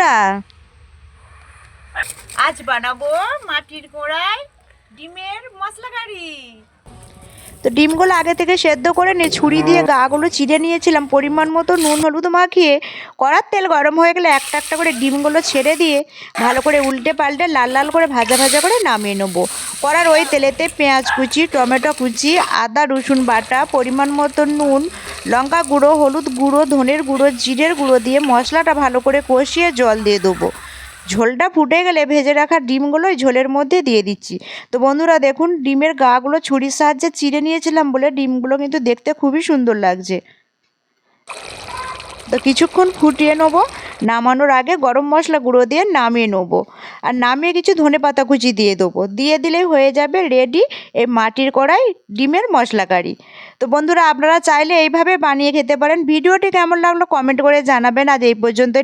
বন্ধুরা, আজ বানাবো মাটির কড়াই ডিমের মশলা কারি। তো ডিমগুলো আগে থেকে সেদ্ধ করে নিয়ে ছুরি দিয়ে গাগুলো চিড়ে নিয়েছিলাম। পরিমাণ মতো নুন হলুদ মাখিয়ে কড়ার তেল গরম হয়ে গেলে একটা একটা করে ডিমগুলো ছেড়ে দিয়ে ভালো করে উল্টে পাল্টে লাল লাল করে ভাজা ভাজা করে নামিয়ে নেবো। কড়ার ওই তেলেতে পেঁয়াজ কুচি, টমেটো কুচি, আদা রসুন বাটা, পরিমাণ মতো নুন, লঙ্কা গুঁড়ো, হলুদ গুঁড়ো, ধনের গুঁড়ো, জিরের গুঁড়ো দিয়ে মশলাটা ভালো করে কষিয়ে জল দিয়ে দেবো। ঝোলটা ফুটে গেলে ভেজে রাখা ডিমগুলো ওই ঝোলের মধ্যে দিয়ে দিচ্ছি। তো বন্ধুরা দেখুন, ডিমের গাগুলো ছুরির সাহায্যে চিড়ে নিয়েছিলাম বলে ডিমগুলো কিন্তু দেখতে খুবই সুন্দর লাগছে। তো কিছুক্ষণ ফুটিয়ে নেবো। নামানোর আগে গরম মশলা গুঁড়ো দিয়ে নামিয়ে নেবো। আর নামিয়ে কিছু ধনেপাতা কুচি দিয়ে দেবো। দিয়ে দিলেই হয়ে যাবে রেডি এই মাটির কড়াই ডিমের মশলা কারি। তো বন্ধুরা, আপনারা চাইলে এইভাবে বানিয়ে খেতে পারেন। ভিডিওটি কেমন লাগলো কমেন্ট করে জানাবেন। আজ এই পর্যন্ত।